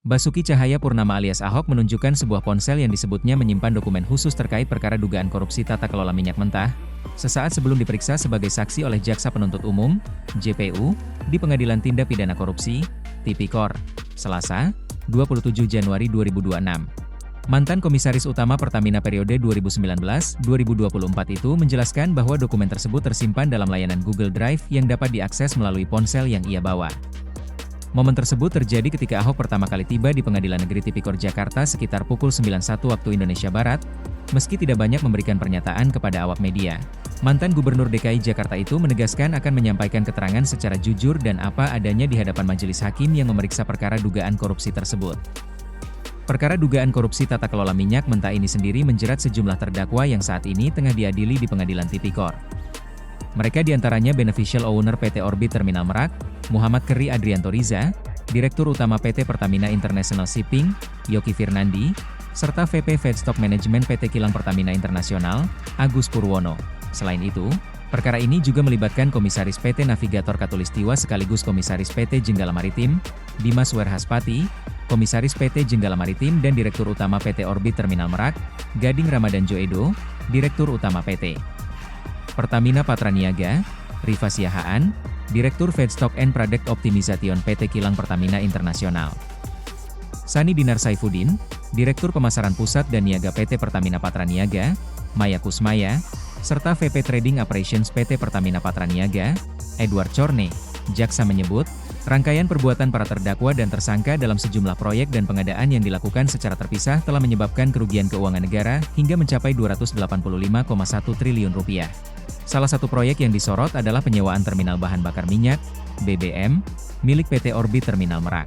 Basuki Cahayapurnama alias Ahok menunjukkan sebuah ponsel yang disebutnya menyimpan dokumen khusus terkait perkara dugaan korupsi tata kelola minyak mentah, sesaat sebelum diperiksa sebagai saksi oleh Jaksa Penuntut Umum, JPU, di Pengadilan Tindak Pidana Korupsi, Tipikor, Selasa, 27 Januari 2026. Mantan Komisaris Utama Pertamina periode 2019-2024 itu menjelaskan bahwa dokumen tersebut tersimpan dalam layanan Google Drive yang dapat diakses melalui ponsel yang ia bawa. Momen tersebut terjadi ketika Ahok pertama kali tiba di Pengadilan Negeri Tipikor Jakarta sekitar pukul 9.01 waktu Indonesia Barat, meski tidak banyak memberikan pernyataan kepada awak media. Mantan Gubernur DKI Jakarta itu menegaskan akan menyampaikan keterangan secara jujur dan apa adanya di hadapan majelis hakim yang memeriksa perkara dugaan korupsi tersebut. Perkara dugaan korupsi tata kelola minyak mentah ini sendiri menjerat sejumlah terdakwa yang saat ini tengah diadili di Pengadilan Tipikor. Mereka diantaranya Beneficial Owner PT Orbit Terminal Merak, Muhammad Keri Adrianto Riza, Direktur Utama PT Pertamina International Shipping, Yoki Firnandi, serta VP Feedstock Management PT Kilang Pertamina Internasional, Agus Purwono. Selain itu, perkara ini juga melibatkan Komisaris PT Navigator Katulistiwa sekaligus Komisaris PT Jenggala Maritim, Dimas Werhaspati, Komisaris PT Jenggala Maritim dan Direktur Utama PT Orbit Terminal Merak, Gading Ramadan Joedo, Direktur Utama PT Pertamina Patraniaga, Rifa Siahaan, Direktur Feedstock and Product Optimization PT Kilang Pertamina Internasional. Sani Dinar Saifuddin, Direktur Pemasaran Pusat dan Niaga PT Pertamina Patraniaga, Maya Kusmaya, serta VP Trading Operations PT Pertamina Patraniaga, Edward Corne. Jaksa menyebut, rangkaian perbuatan para terdakwa dan tersangka dalam sejumlah proyek dan pengadaan yang dilakukan secara terpisah telah menyebabkan kerugian keuangan negara hingga mencapai Rp285,1 triliun. Salah satu proyek yang disorot adalah penyewaan terminal bahan bakar minyak, BBM, milik PT Orbit Terminal Merak.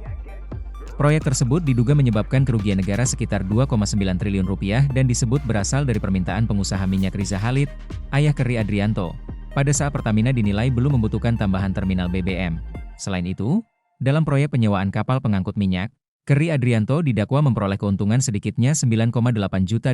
Proyek tersebut diduga menyebabkan kerugian negara sekitar Rp2,9 triliun dan disebut berasal dari permintaan pengusaha minyak Riza Khalid, ayah Keri Adrianto, pada saat Pertamina dinilai belum membutuhkan tambahan terminal BBM. Selain itu, dalam proyek penyewaan kapal pengangkut minyak, Keri Adrianto didakwa memperoleh keuntungan sedikitnya $9,8 juta.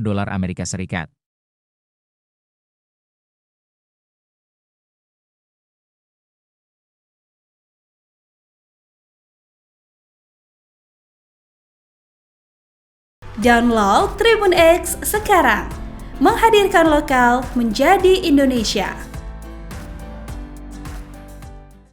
Download Tribun X sekarang, menghadirkan lokal menjadi Indonesia.